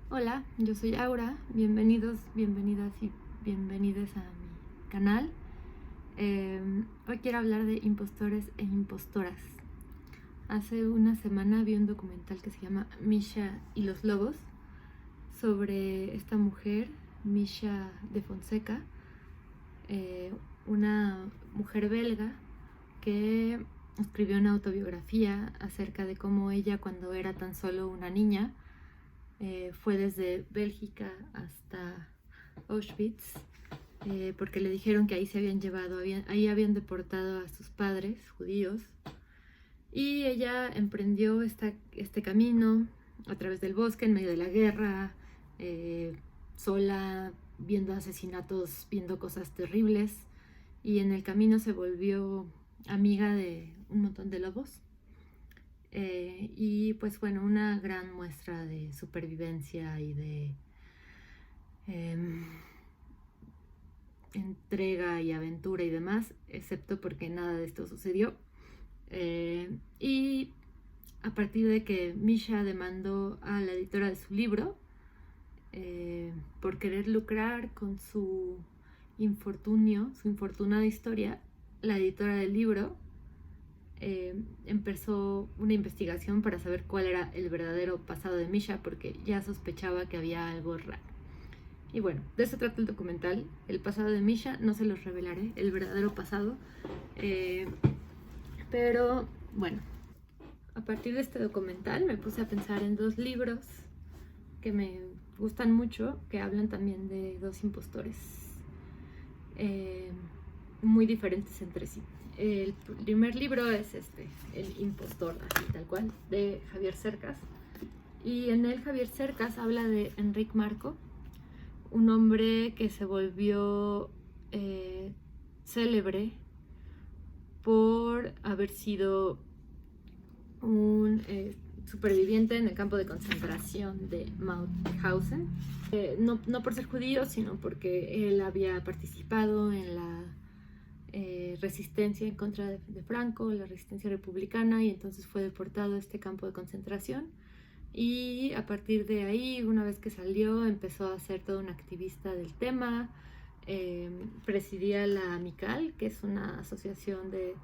Hola, yo soy Aura, bienvenidos, bienvenidas y bienvenides a mi canal. Hoy quiero hablar de impostores e impostoras. Hace una semana vi un documental que se llama Misha y los lobos sobre esta mujer, Misha de Fonseca, una mujer belga que escribió una autobiografía acerca de cómo ella, cuando era tan solo una niña, fue desde Bélgica hasta Auschwitz, porque le dijeron que ahí se habían llevado, ahí habían deportado a sus padres judíos, y ella emprendió este camino a través del bosque, en medio de la guerra, sola, viendo asesinatos, viendo cosas terribles, y en el camino se volvió amiga de un montón de lobos. Y pues bueno, una gran muestra de supervivencia y de entrega y aventura y demás, excepto porque nada de esto sucedió. Y a partir de que Misha demandó a la editora de su libro por querer lucrar con su infortunio, su infortunada historia, la editora del libro empezó una investigación para saber cuál era el verdadero pasado de Misha, porque ya sospechaba que había algo raro. Y bueno, de eso trata el documental, el pasado de Misha. No se los revelaré, el verdadero pasado, pero bueno, a partir de este documental me puse a pensar en dos libros que me gustan mucho, que hablan también de dos impostores muy diferentes entre sí. El primer libro es El impostor, así tal cual, de Javier Cercas. Y en él Javier Cercas habla de Enric Marco, un hombre que se volvió célebre por haber sido un superviviente en el campo de concentración de Mauthausen. No por ser judío, sino porque él había participado en la resistencia en contra de Franco, la resistencia republicana, y entonces fue deportado a este campo de concentración. Y a partir de ahí, una vez que salió, empezó a ser todo un activista del tema. Presidía la Amical, que es una asociación de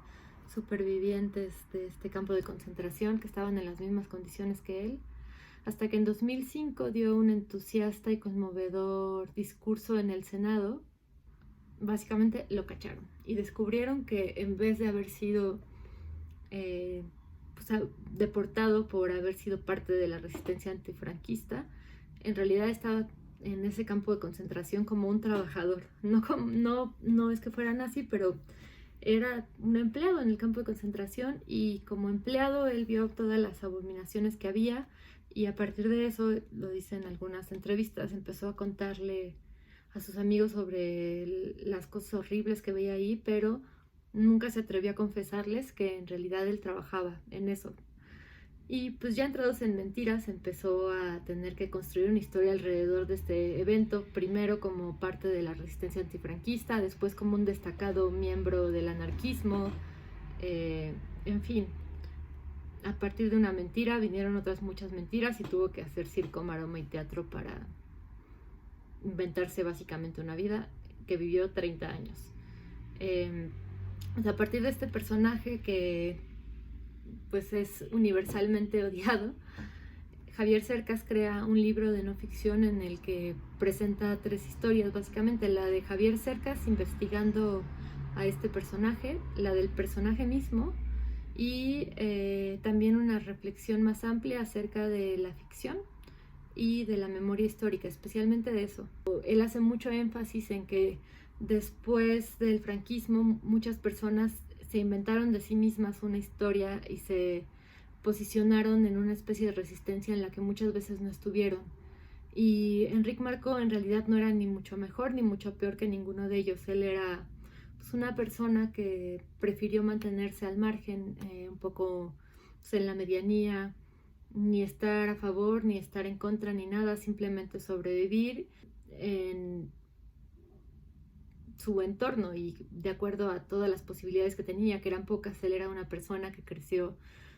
supervivientes de este campo de concentración que estaban en las mismas condiciones que él, hasta que en 2005 dio un entusiasta y conmovedor discurso en el Senado. Básicamente lo cacharon y descubrieron que en vez de haber sido deportado por haber sido parte de la resistencia antifranquista, en realidad estaba en ese campo de concentración como un trabajador. No es que fuera nazi, pero era un empleado en el campo de concentración, y como empleado él vio todas las abominaciones que había, y a partir de eso, lo dice en algunas entrevistas, empezó a contarle a sus amigos sobre las cosas horribles que veía ahí, pero nunca se atrevió a confesarles que en realidad él trabajaba en eso. Y pues ya entrados en mentiras, empezó a tener que construir una historia alrededor de este evento, primero como parte de la resistencia antifranquista, después como un destacado miembro del anarquismo, en fin. A partir de una mentira vinieron otras muchas mentiras y tuvo que hacer circo, maroma y teatro para inventarse básicamente una vida que vivió 30 años. A partir de este personaje que pues es universalmente odiado, Javier Cercas crea un libro de no ficción en el que presenta tres historias, básicamente la de Javier Cercas investigando a este personaje, la del personaje mismo, y también una reflexión más amplia acerca de la ficción y de la memoria histórica, especialmente de eso. Él hace mucho énfasis en que después del franquismo muchas personas se inventaron de sí mismas una historia y se posicionaron en una especie de resistencia en la que muchas veces no estuvieron. Y Enric Marco en realidad no era ni mucho mejor ni mucho peor que ninguno de ellos. Él era pues una persona que prefirió mantenerse al margen, un poco pues, en la medianía, ni estar a favor, ni estar en contra, ni nada, simplemente sobrevivir en su entorno y de acuerdo a todas las posibilidades que tenía, que eran pocas. Él era una persona que creció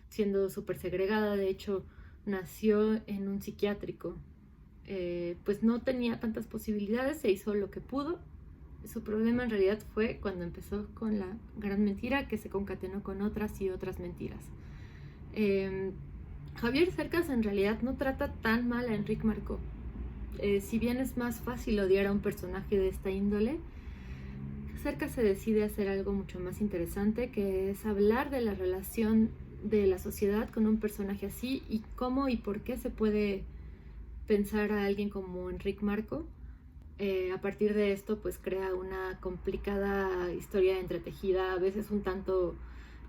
siendo súper segregada, de hecho nació en un psiquiátrico pues no tenía tantas posibilidades, se hizo lo que pudo. Su problema en realidad fue cuando empezó con la gran mentira, que se concatenó con otras y otras mentiras. Javier Cercas en realidad no trata tan mal a Enric Marcó. Si bien es más fácil odiar a un personaje de esta índole, Cercas se decide a hacer algo mucho más interesante, que es hablar de la relación de la sociedad con un personaje así y cómo y por qué se puede pensar a alguien como Enric Marcó. A partir de esto pues crea una complicada historia entretejida, a veces un tanto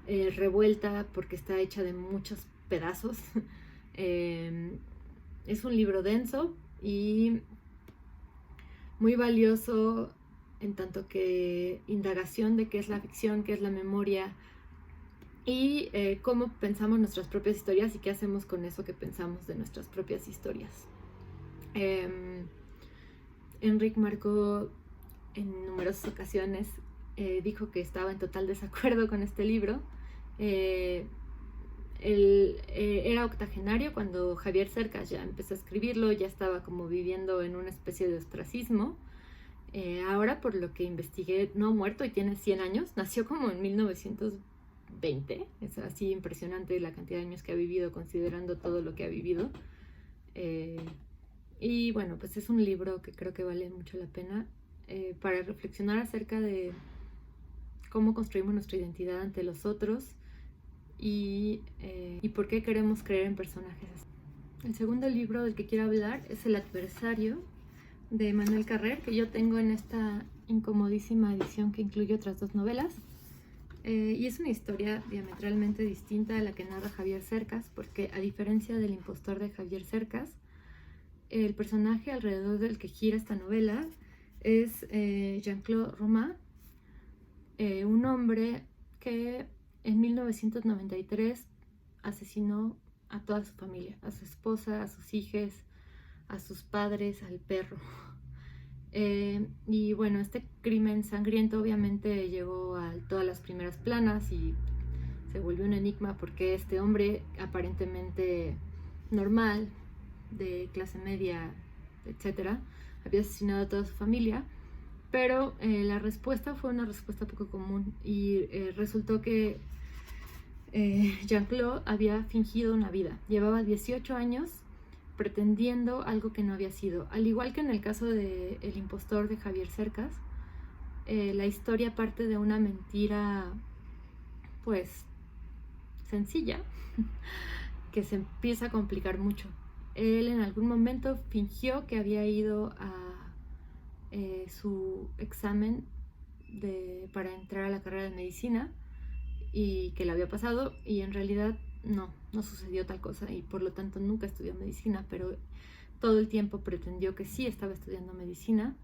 revuelta porque está hecha de muchos pedazos. Es un libro denso y muy valioso en tanto que indagación de qué es la ficción, qué es la memoria y cómo pensamos nuestras propias historias y qué hacemos con eso que pensamos de nuestras propias historias. Enric Marcó en numerosas ocasiones dijo que estaba en total desacuerdo con este libro. Él era octogenario cuando Javier Cercas ya empezó a escribirlo, ya estaba como viviendo en una especie de ostracismo. Ahora, por lo que investigué, no ha muerto y tiene 100 años, nació como en 1920, es así impresionante la cantidad de años que ha vivido considerando todo lo que ha vivido. Y bueno, pues es un libro que creo que vale mucho la pena para reflexionar acerca de cómo construimos nuestra identidad ante los otros y por qué queremos creer en personajes así. El segundo libro del que quiero hablar es El adversario, de Manuel Carrer, que yo tengo en esta incomodísima edición que incluye otras 2 novelas. Y es una historia diametralmente distinta a la que narra Javier Cercas, porque a diferencia del impostor de Javier Cercas, el personaje alrededor del que gira esta novela es Jean-Claude Roman, un hombre que en 1993 asesinó a toda su familia, a su esposa, a sus hijos, a sus padres, al perro. Y bueno, este crimen sangriento obviamente llegó a todas las primeras planas y se volvió un enigma porque este hombre aparentemente normal, de clase media, etcétera, había asesinado a toda su familia, pero la respuesta fue una respuesta poco común y resultó que Jean-Claude había fingido una vida. Llevaba 18 años pretendiendo algo que no había sido. Al igual que en el caso de El impostor de Javier Cercas, la historia parte de una mentira pues sencilla que se empieza a complicar mucho. Él en algún momento fingió que había ido a su examen para entrar a la carrera de medicina y que le había pasado, y en realidad no sucedió tal cosa y por lo tanto nunca estudió medicina, pero todo el tiempo pretendió que sí estaba estudiando medicina,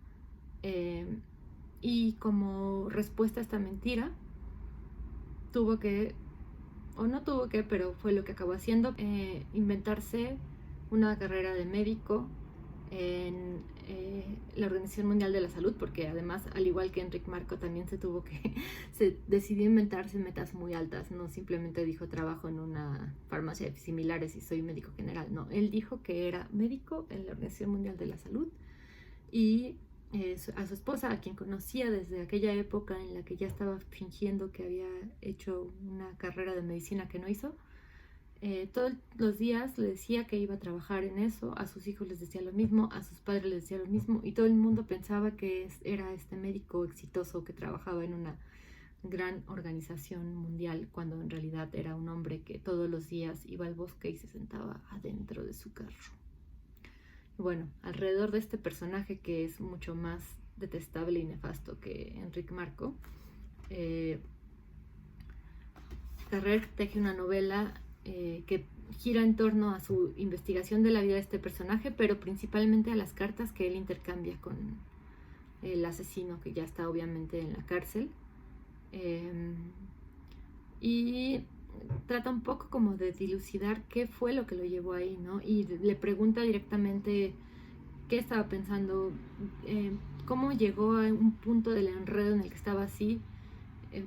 y como respuesta a esta mentira tuvo que, o no tuvo que, pero fue lo que acabó haciendo, inventarse una carrera de médico en la Organización Mundial de la Salud, porque además, al igual que Enric Marcó, también se decidió inventarse metas muy altas. No simplemente dijo trabajo en una farmacia de similares y soy médico general. No, él dijo que era médico en la Organización Mundial de la Salud y a su esposa, a quien conocía desde aquella época en la que ya estaba fingiendo que había hecho una carrera de medicina que no hizo, todos los días le decía que iba a trabajar en eso, a sus hijos les decía lo mismo, a sus padres les decía lo mismo, y todo el mundo pensaba que era este médico exitoso que trabajaba en una gran organización mundial, cuando en realidad era un hombre que todos los días iba al bosque y se sentaba adentro de su carro. Bueno, alrededor de este personaje que es mucho más detestable y nefasto que Enric Marcó, Carrer teje una novela que gira en torno a su investigación de la vida de este personaje, pero principalmente a las cartas que él intercambia con el asesino, que ya está obviamente en la cárcel, y trata un poco como de dilucidar qué fue lo que lo llevó ahí, ¿no? Y le pregunta directamente qué estaba pensando, cómo llegó a un punto del enredo en el que estaba así,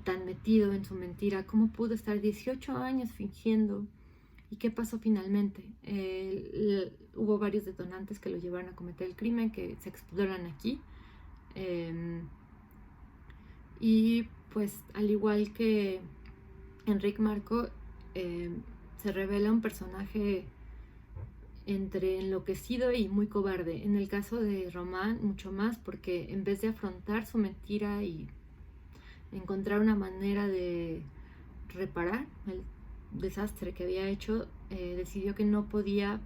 tan metido en su mentira, cómo pudo estar 18 años fingiendo ¿Y qué pasó finalmente? Hubo varios detonantes que lo llevaron a cometer el crimen, que se exploran aquí. Y pues al igual que Enric Marco, se revela un personaje entre enloquecido y muy cobarde. En el caso de Román, mucho más, porque en vez de afrontar su mentira y encontrar una manera de reparar el desastre que había hecho, decidió que no podía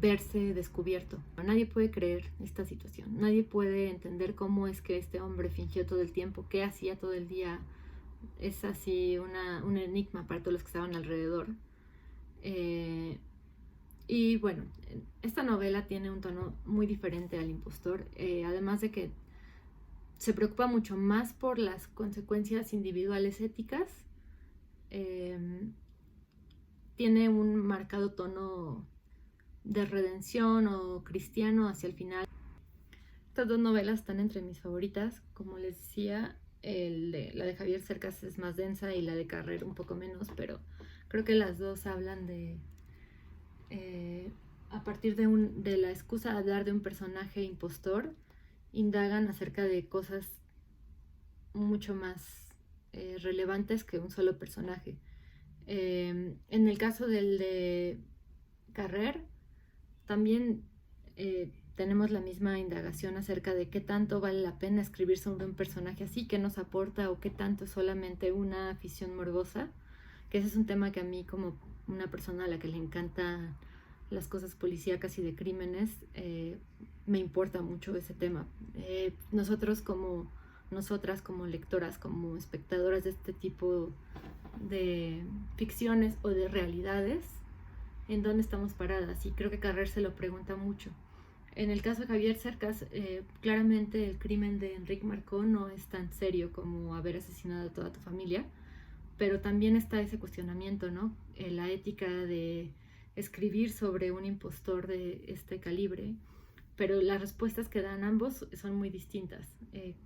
verse descubierto. Nadie puede creer esta situación, nadie puede entender cómo es que este hombre fingió todo el tiempo, qué hacía todo el día. Es así un enigma para todos los que estaban alrededor. Y bueno, esta novela tiene un tono muy diferente al Impostor, además de que se preocupa mucho más por las consecuencias individuales éticas. Tiene un marcado tono de redención o cristiano hacia el final. Estas dos novelas están entre mis favoritas. Como les decía, la de Javier Cercas es más densa y la de Carrer un poco menos, pero creo que las dos hablan de... a partir de la excusa de hablar de un personaje impostor, indagan acerca de cosas mucho más relevantes que un solo personaje. En el caso del de Carrer, también tenemos la misma indagación acerca de qué tanto vale la pena escribir sobre un personaje así, qué nos aporta o qué tanto es solamente una afición morbosa, que ese es un tema que a mí, como una persona a la que le encantan las cosas policíacas y de crímenes, me importa mucho ese tema. Nosotras como lectoras, como espectadoras de este tipo de ficciones o de realidades, ¿en dónde estamos paradas? Y creo que Carrer se lo pregunta mucho. En el caso de Javier Cercas, claramente el crimen de Enric Marcó no es tan serio como haber asesinado a toda tu familia, pero también está ese cuestionamiento, ¿no? La ética de escribir sobre un impostor de este calibre, pero las respuestas que dan ambos son muy distintas.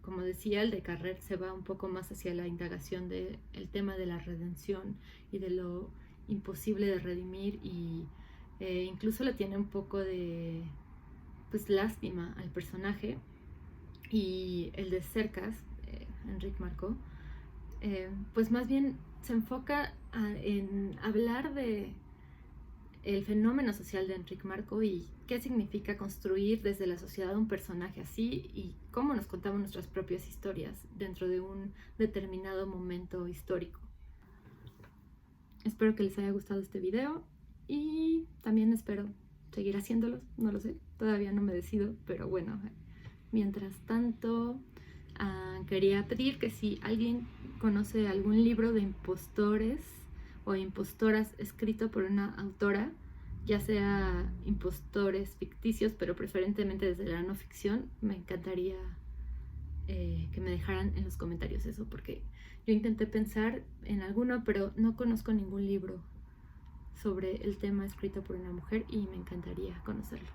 Como decía, el de Carrer se va un poco más hacia la indagación del tema de la redención y de lo imposible de redimir, y incluso le tiene un poco de pues lástima al personaje. Y el de Cercas, Enric Marcó, pues más bien se enfoca en hablar de el fenómeno social de Enric Marcó y qué significa construir desde la sociedad un personaje así y cómo nos contamos nuestras propias historias dentro de un determinado momento histórico. Espero que les haya gustado este video y también espero seguir haciéndolos, no lo sé, todavía no me decido, pero bueno, mientras tanto quería pedir que si alguien conoce algún libro de impostores o impostoras escrito por una autora, ya sea impostores ficticios, pero preferentemente desde la no ficción, me encantaría que me dejaran en los comentarios eso, porque yo intenté pensar en alguno, pero no conozco ningún libro sobre el tema escrito por una mujer y me encantaría conocerlo.